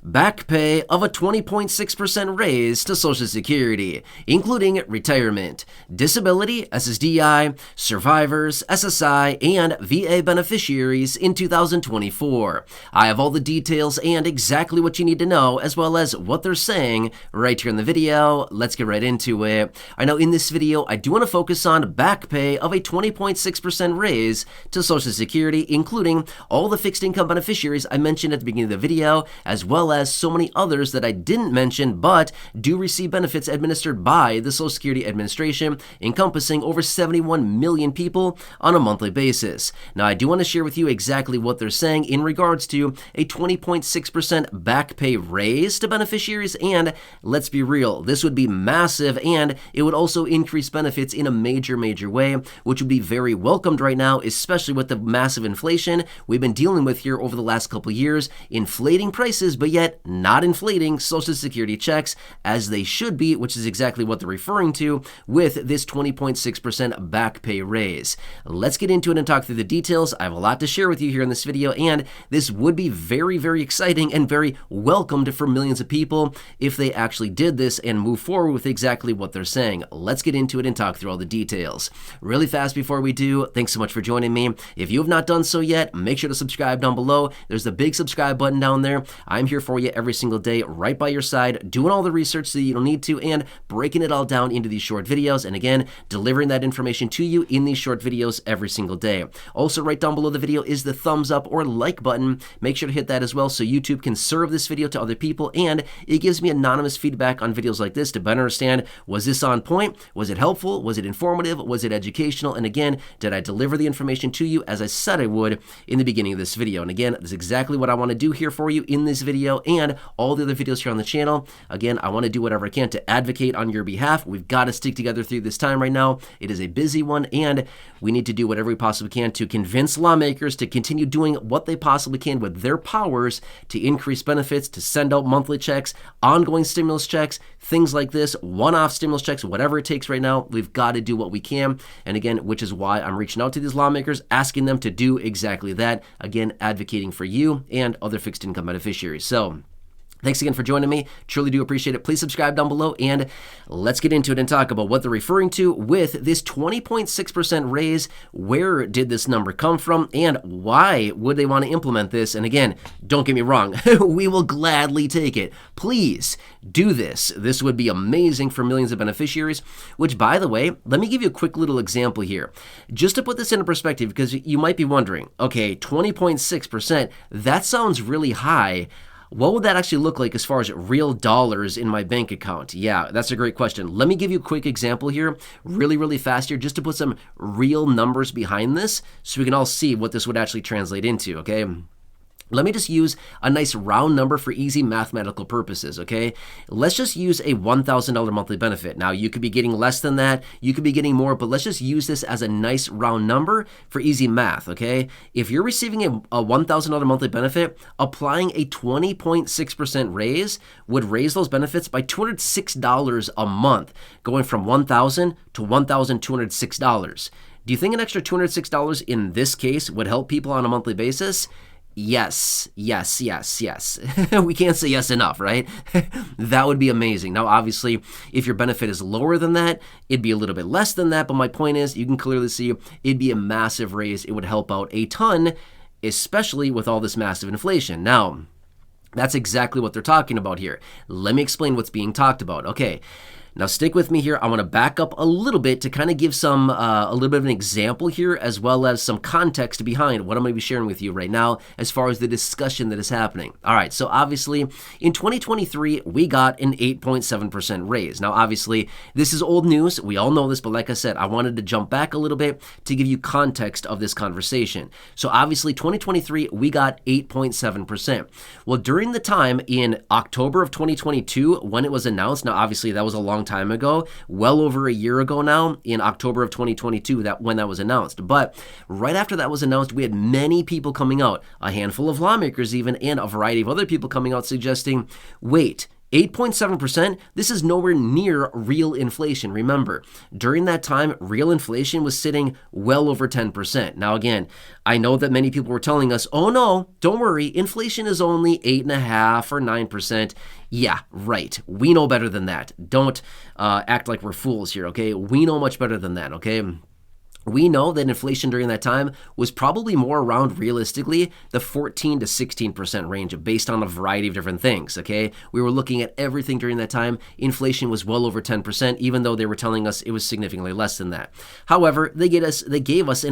Backpay of a 20.6% raise to Social Security, including retirement, disability, SSDI, survivors, SSI, and VA beneficiaries in 2024. I have all the details and exactly what you need to know, as well as what they're saying right here in the video. Let's get right into it. I know in this video, I do want to focus on Backpay of a 20.6% raise to Social Security, including all the fixed income beneficiaries I mentioned at the beginning of the video, as well as so many others that I didn't mention but do receive benefits administered by the Social Security Administration, encompassing over 71 million people on a monthly basis. Now, I do want to share with you exactly what they're saying in regards to a 20.6% back pay raise to beneficiaries, and let's be real, this would be massive, and it would also increase benefits in a major way, which would be very welcomed right now, especially with the massive inflation we've been dealing with here over the last couple of years, inflating prices, but yet not inflating Social Security checks as they should be, which is exactly what they're referring to with this 20.6% back pay raise. Let's get into it and talk through the details. I have a lot to share with you here in this video, and this would be very exciting and very welcomed for millions of people if they actually did this and move forward with exactly what they're saying. Let's get into it and talk through all the details. Really fast before we do, thanks so much for joining me. If you have not done so yet, make sure to subscribe down below. There's the big subscribe button down there. I'm here for you every single day, right by your side, doing all the research that you don't need to and breaking it all down into these short videos, and again, delivering that information to you in these short videos every single day. Also, right down below the video is the thumbs up or like button. Make sure to hit that as well so YouTube can serve this video to other people, and it gives me anonymous feedback on videos like this to better understand, was this on point? Was it helpful? Was it informative? Was it educational? And again, did I deliver the information to you as I said I would in the beginning of this video? And again, that's exactly what I want to do here for you in this video and all the other videos here on the channel. Again, I want to do whatever I can to advocate on your behalf. We've got to stick together through this time right now. It is a busy one, and we need to do whatever we possibly can to convince lawmakers to continue doing what they possibly can with their powers to increase benefits, to send out monthly checks, ongoing stimulus checks, things like this, one-off stimulus checks, whatever it takes right now. We've got to do what we can. And again, which is why I'm reaching out to these lawmakers, asking them to do exactly that. Again, advocating for you and other fixed income beneficiaries. So, thanks again for joining me. Truly do appreciate it. Please subscribe down below, and let's get into it and talk about what they're referring to with this 20.6% raise. Where did this number come from, and why would they want to implement this? And again, don't get me wrong, we will gladly take it. Please do this. This would be amazing for millions of beneficiaries, which, by the way, let me give you a quick little example here. Just to put this into perspective, because you might be wondering, okay, 20.6%, that sounds really high. What would that actually look like as far as real dollars in my bank account? Yeah, that's a great question. Let me give you a quick example here, really fast here, just to put some real numbers behind this so we can all see what this would actually translate into, okay? Let me just use a nice round number for easy mathematical purposes, okay? Let's just use a $1,000 monthly benefit. Now, you could be getting less than that, you could be getting more, but let's just use this as a nice round number for easy math, okay? If you're receiving a $1,000 monthly benefit, applying a 20.6% raise would raise those benefits by $206 a month, going from $1,000 to $1,206. Do you think an extra $206 in this case would help people on a monthly basis? Yes. We can't say yes enough, right? That would be amazing. Now, obviously, if your benefit is lower than that, it'd be a little bit less than that. But my point is, you can clearly see it'd be a massive raise. It would help out a ton, especially with all this massive inflation. Now, that's exactly what they're talking about here. Let me explain what's being talked about. Okay. Now, stick with me here. I want to back up a little bit to kind of give some a little bit of an example here, as well as some context behind what I'm going to be sharing with you right now as far as the discussion that is happening. All right, so obviously, in 2023, we got an 8.7% raise. Now, obviously, this is old news. We all know this, but like I said, I wanted to jump back a little bit to give you context of this conversation. So obviously, 2023, we got 8.7%. Well, during the time in October of 2022, when it was announced, now obviously that was a long time ago, well over a year ago now, in October of 2022, when that was announced. But right after that was announced, we had many people coming out, a handful of lawmakers even, and a variety of other people coming out suggesting, wait, 8.7%, this is nowhere near real inflation. Remember, during that time, real inflation was sitting well over 10%. Now, again, I know that many people were telling us, oh no, don't worry, inflation is only 8.5% or 9%. Yeah, right. We know better than that. Don't act like we're fools here, okay? We know much better than that, okay? We know that inflation during that time was probably more around, realistically, the 14 to 16% range based on a variety of different things, okay? We were looking at everything during that time. Inflation was well over 10%, even though they were telling us it was significantly less than that. However, they gave us an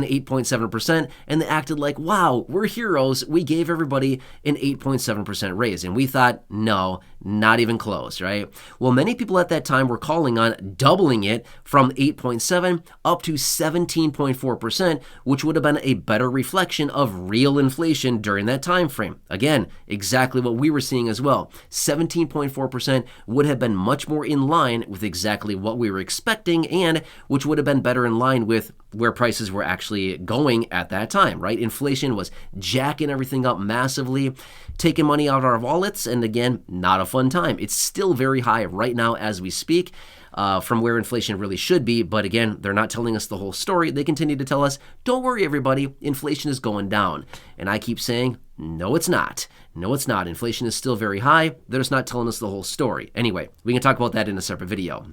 8.7%, and they acted like, wow, we're heroes. We gave everybody an 8.7% raise. And we thought, no, not even close, right? Well, many people at that time were calling on doubling it from 8.7 up to 17.4%, which would have been a better reflection of real inflation during that time frame. Again, exactly what we were seeing as well. 17.4% would have been much more in line with exactly what we were expecting, and which would have been better in line with where prices were actually going at that time, right? Inflation was jacking everything up massively, taking money out of our wallets, and again, not a fun time. It's still very high right now as we speak. From where inflation really should be. But again, they're not telling us the whole story. They continue to tell us, don't worry, everybody, inflation is going down. And I keep saying, no, it's not. No, it's not. Inflation is still very high. They're just not telling us the whole story. Anyway, we can talk about that in a separate video.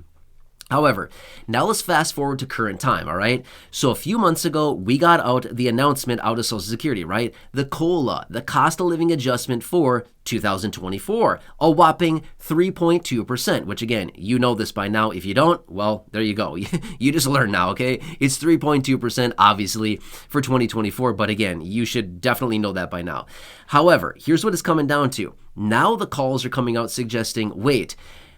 However, now let's fast forward to current time, all right? So a few months ago, we got out the announcement out of Social Security, right? The COLA, the cost of living adjustment for 2024, a whopping 3.2%, which again, you know this by now. If you don't, well, there you go. You just learned now, okay? It's 3.2%, obviously, for 2024, but again, you should definitely know that by now. However, here's what it's coming down to. Now the calls are coming out suggesting, wait,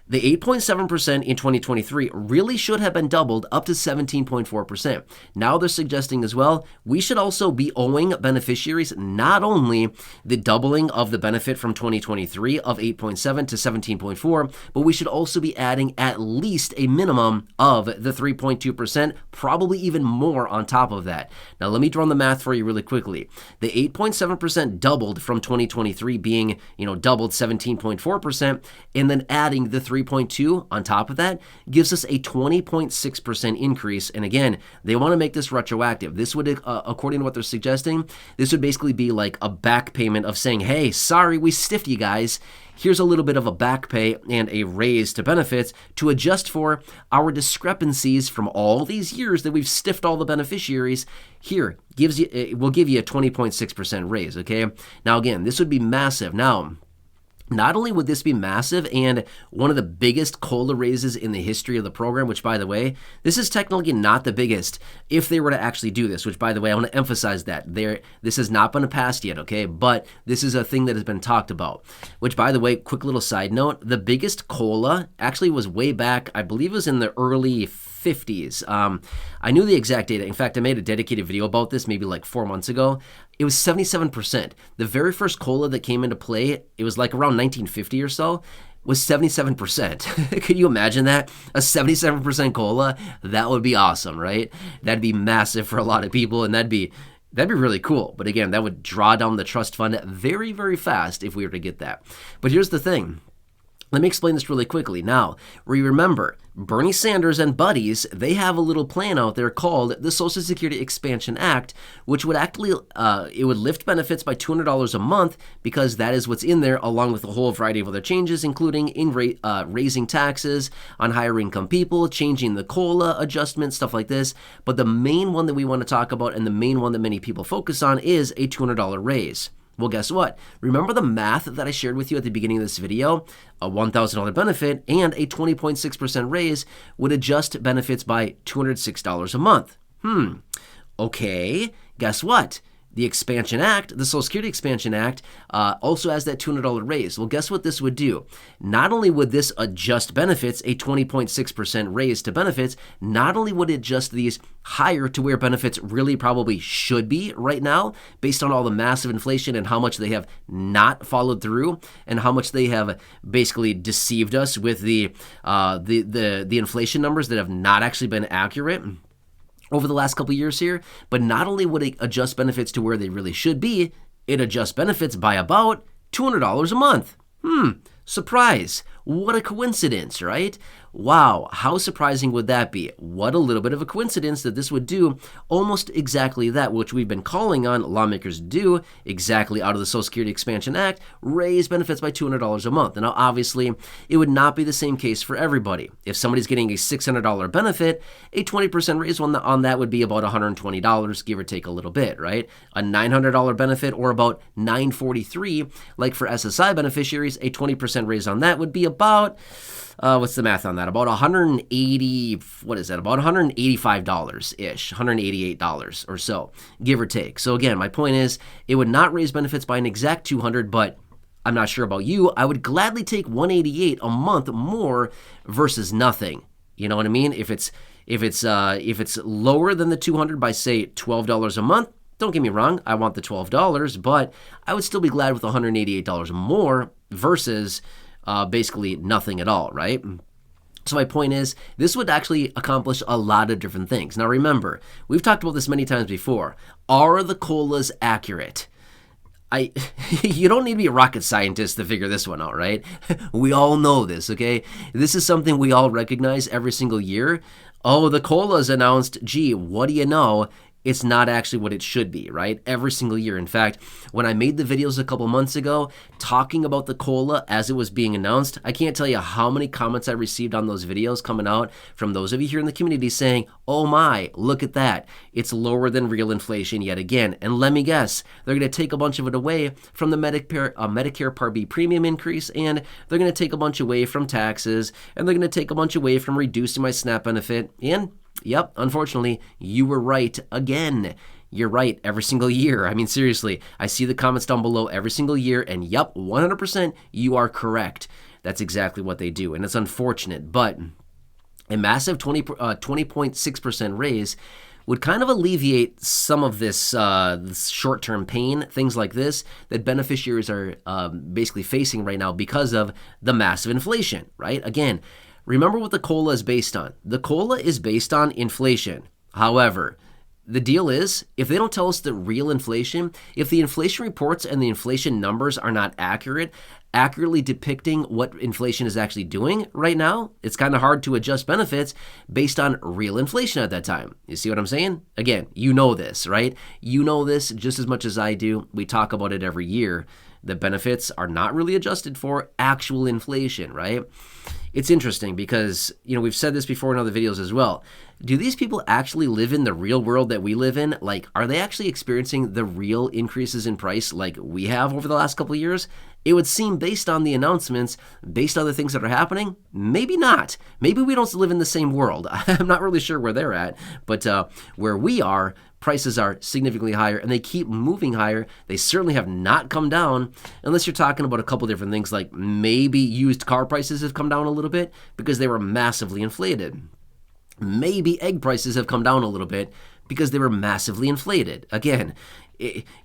the 8.7% in 2023 really should have been doubled up to 17.4%. Now they're suggesting as well, we should also be owing beneficiaries not only the doubling of the benefit from 2023 of 8.7 to 17.4, but we should also be adding at least a minimum of the 3.2%, probably even more on top of that. Now let me run the math for you really quickly. The 8.7% doubled from 2023 being, doubled 17.4%, and then adding the 3.2 on top of that gives us a 20.6% increase. And again, they want to make this retroactive. This would, according to what they're suggesting, this would basically be like a back payment of saying, hey, sorry, we stiffed you guys. Here's a little bit of a back pay and a raise to benefits to adjust for our discrepancies from all these years that we've stiffed all the beneficiaries. Here, we'll give you a 20.6% raise, okay? Now again, this would be massive. Now, not only would this be massive and one of the biggest COLA raises in the history of the program, which, by the way, this is technically not the biggest if they were to actually do this, which, by the way, I want to emphasize that. This has not been passed yet, okay? But this is a thing that has been talked about, which, by the way, quick little side note, the biggest COLA actually was way back, I believe it was in the early 50s. I knew the exact data. In fact, I made a dedicated video about this maybe like 4 months ago. It was 77%. The very first COLA that came into play, it was like around 1950 or so, was 77%. Could you imagine that? A 77% COLA? That would be awesome, right? That'd be massive for a lot of people, and that'd be really cool. But again, that would draw down the trust fund very, very fast if we were to get that. But here's the thing. Let me explain this really quickly. Now, remember, Bernie Sanders and buddies, they have a little plan out there called the Social Security Expansion Act, which would actually, it would lift benefits by $200 a month because that is what's in there, along with a whole variety of other changes, including raising taxes on higher income people, changing the COLA adjustment, stuff like this. But the main one that we want to talk about and the main one that many people focus on is a $200 raise. Well, guess what? Remember the math that I shared with you at the beginning of this video? A $1,000 benefit and a 20.6% raise would adjust benefits by $206 a month. Okay, guess what? The Expansion Act, the Social Security Expansion Act, also has that $200 raise. Well, guess what this would do? Not only would this adjust benefits, a 20.6% raise to benefits, not only would it adjust these higher to where benefits really probably should be right now, based on all the massive inflation and how much they have not followed through, and how much they have basically deceived us with the inflation numbers that have not actually been accurate over the last couple of years here. But not only would it adjust benefits to where they really should be, it adjusts benefits by about $200 a month. Surprise! What a coincidence, right? Wow, how surprising would that be? What a little bit of a coincidence that this would do almost exactly that, which we've been calling on lawmakers to do exactly out of the Social Security Expansion Act, raise benefits by $200 a month. And now, obviously, it would not be the same case for everybody. If somebody's getting a $600 benefit, a 20% raise on that would be about $120, give or take a little bit, right? A $900 benefit, or about $943, like for SSI beneficiaries, a 20% raise on that would be about, what's the math on that? About $180, what is that? About $185-ish, $188 or so, give or take. So again, my point is, it would not raise benefits by an exact $200, but I'm not sure about you, I would gladly take $188 a month more versus nothing. You know what I mean? If it's lower than the $200 by, say, $12 a month, don't get me wrong, I want the $12, but I would still be glad with $188 more versus basically nothing at all, right? So my point is, this would actually accomplish a lot of different things. Now remember, we've talked about this many times before. Are the COLAs accurate? You don't need to be a rocket scientist to figure this one out, right? We all know this, okay? This is something we all recognize every single year. Oh, the COLA's announced, gee, what do you know? It's not actually what it should be, right? Every single year. In fact, when I made the videos a couple months ago talking about the COLA as it was being announced, I can't tell you how many comments I received on those videos coming out from those of you here in the community saying, oh my, look at that. It's lower than real inflation yet again. And let me guess, they're going to take a bunch of it away from the Medicare Part B premium increase, and they're going to take a bunch away from taxes, and they're going to take a bunch away from reducing my SNAP benefit, and yep, unfortunately, you were right again. You're right every single year. I mean, seriously, I see the comments down below every single year, and yep, 100% you are correct. That's exactly what they do, and it's unfortunate, but a massive 20.6% raise would kind of alleviate some of this short-term pain, things like this, that beneficiaries are basically facing right now because of the massive inflation, right? Again, remember what the COLA is based on. The COLA is based on inflation. However, the deal is, if they don't tell us the real inflation, if the inflation reports and the inflation numbers are not accurately depicting what inflation is actually doing right now, it's kind of hard to adjust benefits based on real inflation at that time. You see what I'm saying? Again, you know this, right? You know this just as much as I do. We talk about it every year. The benefits are not really adjusted for actual inflation, right? It's interesting because, we've said this before in other videos as well. Do these people actually live in the real world that we live in? Like, are they actually experiencing the real increases in price like we have over the last couple of years? It would seem, based on the announcements, based on the things that are happening, maybe not. Maybe we don't live in the same world. I'm not really sure where they're at, but where we are, prices are significantly higher, and they keep moving higher. They certainly have not come down, unless you're talking about a couple different things, like maybe used car prices have come down a little bit because they were massively inflated. Maybe egg prices have come down a little bit because they were massively inflated. Again,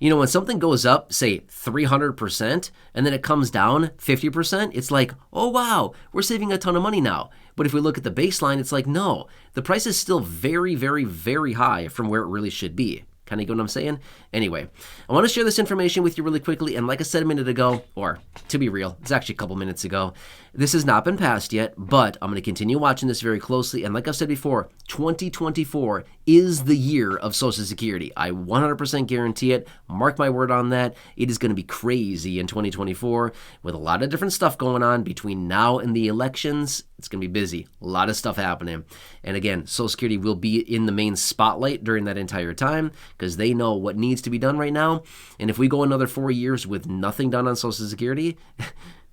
when something goes up, say 300%, and then it comes down 50%, it's like, oh wow, we're saving a ton of money now. But if we look at the baseline, it's like, no, the price is still very, very, very high from where it really should be. Kind of get what I'm saying? Anyway, I want to share this information with you really quickly. And like I said a minute ago, or to be real, it's actually a couple minutes ago, this has not been passed yet, but I'm going to continue watching this very closely. And like I've said before, 2024 is the year of Social Security. I 100% guarantee it. Mark my word on that. It is going to be crazy in 2024 with a lot of different stuff going on between now and the elections. It's going to be busy. A lot of stuff happening. And again, Social Security will be in the main spotlight during that entire time because they know what needs to be done right now. And if we go another 4 years with nothing done on Social Security,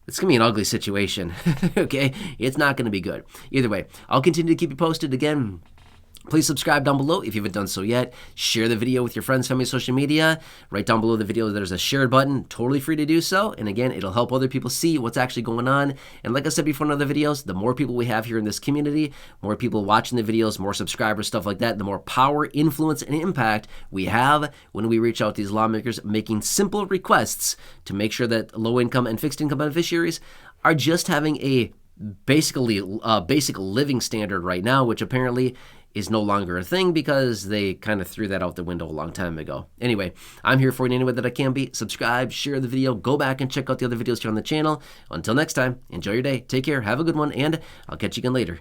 it's going to be an ugly situation, okay? It's not going to be good. Either way, I'll continue to keep you posted. Again, please subscribe down below if you haven't done so yet. Share the video with your friends, family, social media. Right down below the video, there's a shared button. Totally free to do so. And again, it'll help other people see what's actually going on. And like I said before in other videos, the more people we have here in this community, more people watching the videos, more subscribers, stuff like that, the more power, influence, and impact we have when we reach out to these lawmakers making simple requests to make sure that low-income and fixed-income beneficiaries are just having a basic living standard right now, which apparently is no longer a thing because they kind of threw that out the window a long time ago. Anyway, I'm here for you in any way that I can be. Subscribe, share the video, go back and check out the other videos here on the channel. Until next time, enjoy your day, take care, have a good one, and I'll catch you again later.